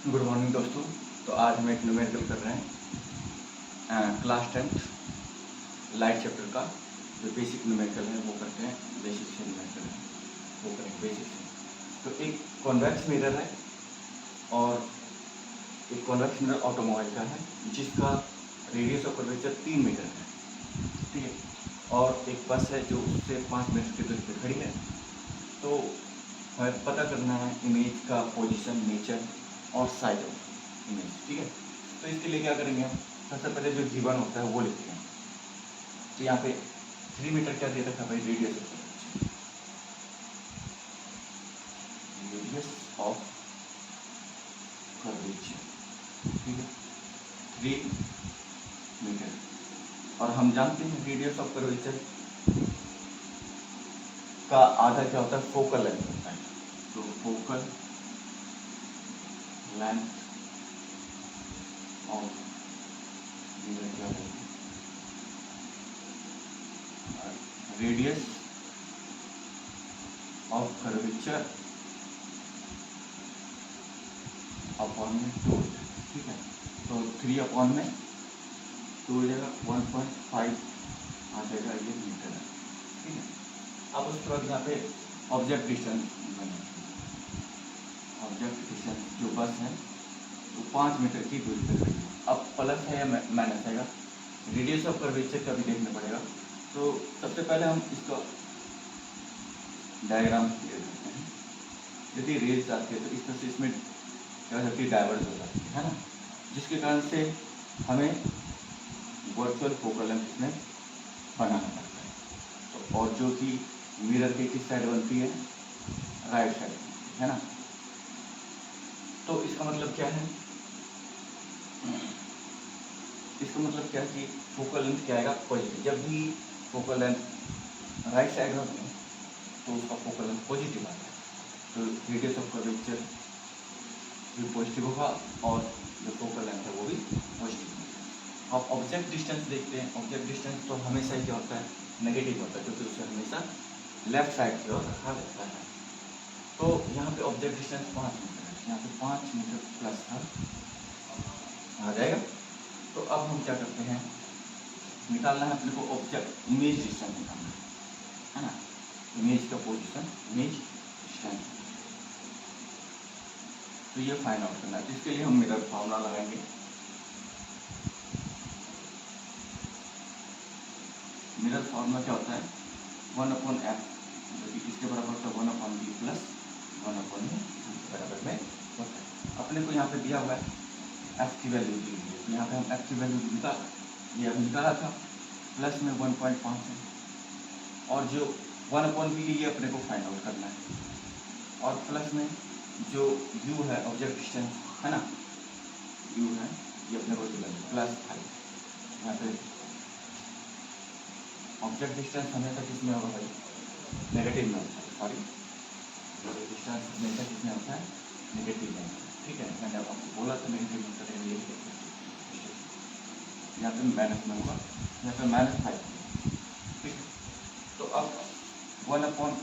Good morning दोस्तों। तो आज हम एक न्यूमेरिकल कर रहे हैं क्लास 10th लाइट चैप्टर का जो बेसिक न्यूमेरिकल है वो करते हैं। बेसिक से न्यूमेरिकल है वो करेंगे बेसिक से। तो एक कॉन्वेक्स मिरर है और एक कॉन्वेक्स मिरर ऑटोमोबाइल का है जिसका रेडियस ऑफ कर्वेचर 3 मीटर है, ठीक है। और एक बस है जो उससे 5 मीटर की दूरी पर खड़ी है। तो हमें पता करना है इमेज का पोजीशन, नेचर और साइज ऑफ इमेज, ठीक है। तो इसके लिए क्या करेंगे हम, सबसे पहले जो गिवन होता है वो लिखते हैं। तो यहाँ पे 3 मीटर क्या दे रखा है भाई, रेडियस ऑफ कर्वेचर, ठीक है, 3 मीटर। और हम जानते हैं रेडियस ऑफ कर्वेचर का आधा क्या होता है, फोकल लेंथ होता है। तो फोकल लेंथ ऑफ मिरर क्या होगी, रेडियस ऑफ कर्वेचर अपॉन में 2, ठीक है। तो 3 अपॉन में 2 हो जाएगा, 1.5 आ जाएगा, ये मीटर है, ठीक है। अब उसके बाद यहाँ पे ऑब्जेक्ट डिस्टेंस बनेगा। ऑब्जेक्ट डिस्टेंस जो बस है वो 5 मीटर की दूरी पर खड़ी है। अब प्लस है या माइनस आएगा, रेडियस ऑफ कर्वेचर का भी देखना पड़ेगा। तो सबसे पहले हम इसका डायग्राम क्लियर करते हैं। यदि रेज आती है तो इस तरह से इसमें क्या हो जाती है, डाइवर्ज हो जाती है ना, जिसके कारण से हमें वर्चुअल फोकल लेंथ इसमें बनाना पड़ता है। तो और जो कि मिरर के किस साइड बनती है, राइट साइड, है ना। तो इसका मतलब क्या है, इसका मतलब क्या है कि फोकल लेंथ क्या आएगा, पॉजिटिव। जब भी फोकल लेंथ राइट साइड में बने तो उसका फोकल लेंथ पॉजिटिव आता है। तो रेडियस ऑफ कर्वेचर भी पॉजिटिव होगा और जो फोकल लेंथ है वो भी पॉजिटिव होगा। अब ऑब्जेक्ट डिस्टेंस देखते हैं। ऑब्जेक्ट डिस्टेंस तो हमेशा ही क्या होता है, नेगेटिव होता है, क्योंकि उसे हमेशा लेफ्ट साइड की ओर रखा जाता है। तो यहाँ पे ऑब्जेक्ट डिस्टेंस 5 मीटर है, यहाँ पे 5 मीटर प्लस आ जाएगा। तो अब हम क्या करते हैं, निकालना है अपने को ऑब्जेक्ट इमेज डिस्टेंस निकालना है ना, इमेज का पोजीशन, इमेज डिस्टेंस। तो ये फाइंड आउट करना है। तो इसके लिए हम मिरर फॉर्मूला लगाएंगे। मिरर फॉर्मूला क्या होता है, 1/f, जो कि किसके बराबर होता है, 1/b प्लस 1/b के बराबर में होता है। अपने को यहाँ पे दिया हुआ है f की वैल्यू दी हुई है, तो यहाँ पे हम f की वैल्यू निकाला था, प्लस में 1.5 है, और जो 1/b ये अपने को फाइंड आउट करना है, और प्लस में जो u है ऑब्जेक्ट डिस्टेंस है ना, u है ये अपने को दिया प्लस 5। यहाँ पे ऑब्जेक्ट डिस्टेंस हमेशा किसमें होगा भाई, नेगेटिव में होता है, सॉरी, ऑब्जेक्ट डिस्टेंस हमेशा किसमें होता है, नेगेटिव में, ठीक है। मैंने आपको बोला था नेगेटिव में करेंगे, यही यहाँ पे माइनस में होगा, यहाँ पे -5, ठीक है। तो अब 1/,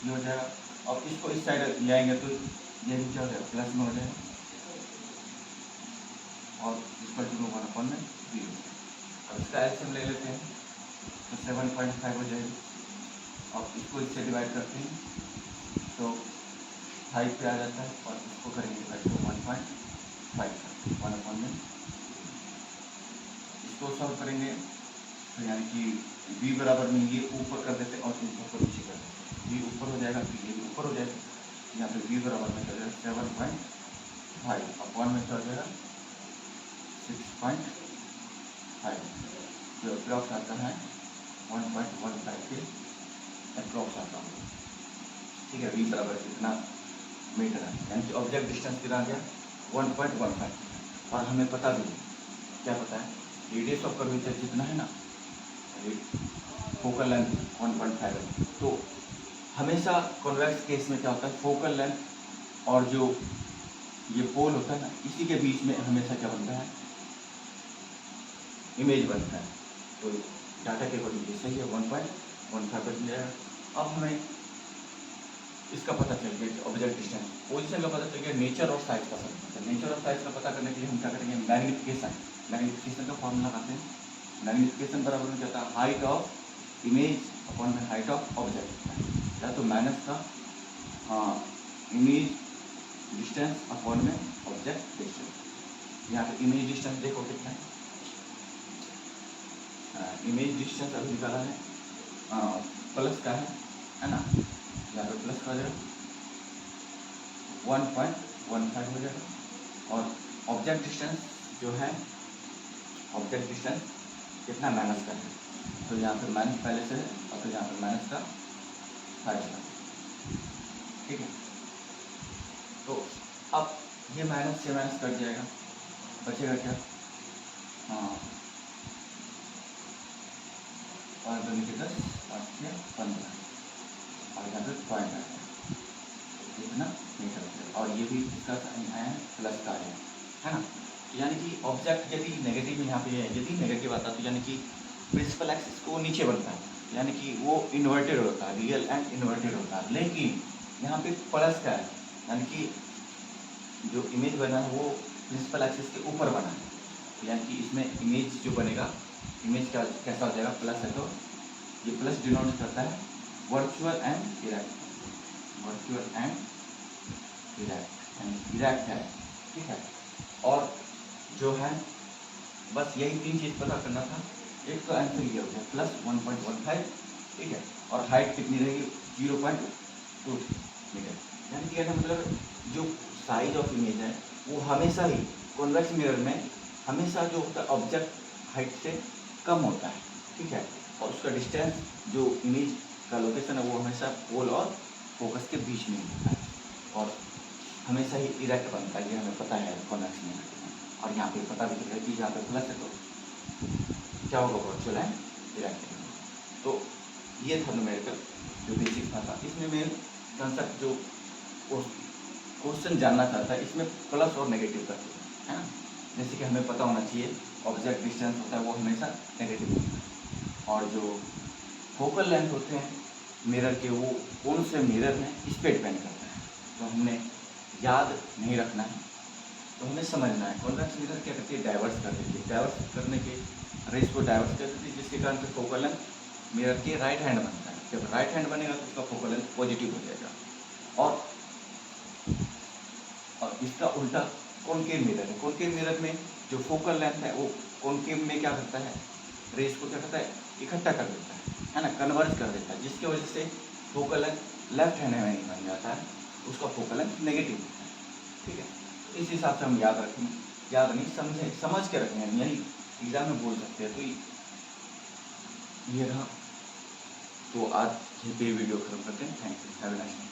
ये हो जाएगा। और इसको इस साइड ले आएंगे तो ये भी क्या हो जाएगा, प्लस में हो जाएगा, और इसका जो 1/0। अब इसका एलसीएम ले लेते हैं तो 7.5 हो जाएगी, और इसको इससे डिवाइड करते हैं तो 5 पे आ जाता है, और इसको करेंगे डिवाइड तो 1.5 1/में। इसको सॉल्व करेंगे तो यानी कि b बराबर में ये ऊपर कर देते और ऊपर को नीचे कर देते, b ऊपर हो जाएगा फिर ये भी ऊपर हो जाएगा। यहाँ पे b बराबर में कर देगा 7.5 अपॉन में चल जाएगा 6.5, जो अप्रॉक्स आता है 1.15 के अप्रॉक्स आता है, ठीक है। b बराबर कितना मीटर है, यानी कि ऑब्जेक्ट डिस्टेंस कितना आ गया 1.15। और हमें पता भी क्या पता है, रेडियस ऑफ कर्वेचर जितना है ना, फोकल लेंथ 1.5 है। तो हमेशा कॉन्वेक्स केस में क्या होता है, फोकल लेंथ और जो ये पोल होता है ना, इसी के बीच में हमेशा क्या बनता है, इमेज बनता है। तो डाटा के अकॉर्डिंग सही है, 1.15 बन जाएगा। अब हमें इसका पता चल गया कि ऑब्जेक्ट डिस्टेंस, पोजीशन का पता चल गया, नेचर और साइज का पता चल गया। नेचर और साइज का पता करने के लिए हम क्या करेंगे, मैग्नीफिकेशन। मैग्नीफिकेशन का फॉर्मूला लगाते हैं। मैग्नीफिकेशन बराबर में जाता है हाइट ऑफ इमेज अपॉन में हाइट ऑफ ऑब्जेक्ट, या तो माइनस का इमेज डिस्टेंस अपॉन में ऑब्जेक्ट डिस्टेंस। यहाँ पे इमेज डिस्टेंस देखो कितना है, इमेज डिस्टेंस अभी निकाला है, प्लस का है ना, यहाँ पे प्लस का हो जाएगा 1.15 हो जाएगा। और ऑब्जेक्ट डिस्टेंस जो है, ऑब्जेक्ट डिस्टेंस कितना माइनस का है, तो यहाँ पे माइनस पहले से है और फिर यहाँ पे माइनस का 5 का, ठीक है। तो अब ये माइनस से माइनस कट जाएगा, बचेगा क्या, हाँ 5 2 के 10 5 6 15 और यहाँ पे पॉइंट आ गया, इतना मीटर हो। और ये भी इसका साइन है प्लस का है ना। यानी कि ऑब्जेक्ट यदि नेगेटिव यहाँ पे है, यदि नेगेटिव आता तो यानी कि प्रिंसिपल एक्सिस को नीचे बनता है, यानी कि वो इन्वर्टेड होता है, रियल एंड इन्वर्टेड होता है। लेकिन यहाँ पे प्लस का है, यानी कि जो इमेज बना है वो प्रिंसिपल एक्सिस के ऊपर बना है, यानी कि इसमें इमेज जो बनेगा, इमेज का कैसा हो जाएगा, प्लस है तो ये प्लस डिनोट करता है virtual and erect, virtual and erect, यानी इरेक्ट है, ठीक है। और जो है बस यही 3 चीज़ पता करना था। एक तो आंसर ये हो गया प्लस 1.15, ठीक है, और हाइट कितनी रहेगी 0.2 मीटर। यानी कि कहने मतलब जो साइज ऑफ इमेज है वो हमेशा ही कॉन्वेक्स मिरर में हमेशा जो होता है ऑब्जेक्ट हाइट से कम होता है, ठीक है। और उसका डिस्टेंस जो इमेज का लोकेशन है वो हमेशा पोल और फोकस के बीच में होता है, और हमेशा ही इरेक्ट बनता है, ये हमें पता है कॉन्वेक्स मिरर में। और यहाँ पे पता भी चल रहा है कि यहाँ पे प्लस है तो क्या होगा, वर्चुअल एंड इरेक्ट। तो ये था न्यूमेरिकल जो बेसिक था। इसमें मेन कंसेप्ट जो क्वेश्चन जानना चाहता है, इसमें प्लस और नेगेटिव करते हैं, है ना। जैसे कि हमें पता होना चाहिए ऑब्जेक्ट डिस्टेंस होता है वो हमेशा नेगेटिव होता है, और जो फोकल लेंथ होते हैं मिरर के वो कौन से मिरर में इस पर डिपेंड करता है। तो हमने याद नहीं रखना है, तो हमें समझना है। कॉन्वेक्स मिरर क्या करती है, डाइवर्स कर देती है, डाइवर्स करने के रेस को डाइवर्स कर देती है, जिसके कारण से फोकल लेंथ मिरर के राइट हैंड बनता है। जब राइट हैंड बनेगा तो उसका फोकल लेंथ पॉजिटिव हो जाएगा। और इसका उल्टा कॉनकेव मिरर है, कॉनकेव मिरर में जो फोकल लेंथ है वो कॉनकेव में क्या करता है, रेस को क्या करता है, इकट्ठा कर देता है ना, कन्वर्ज कर देता है, जिसकी वजह से फोकल लेंथ लेफ्ट हैंड में बन जाता है, उसका फोकल लेंथ नेगेटिव होता है, ठीक है। इस हिसाब से हम याद रखें, याद नहीं समझ के रखें, यही एग्जाम में बोल सकते हैं। तो ये रहा, तो आज ये वीडियो खत्म करते हैं। Thank you, have a nice day.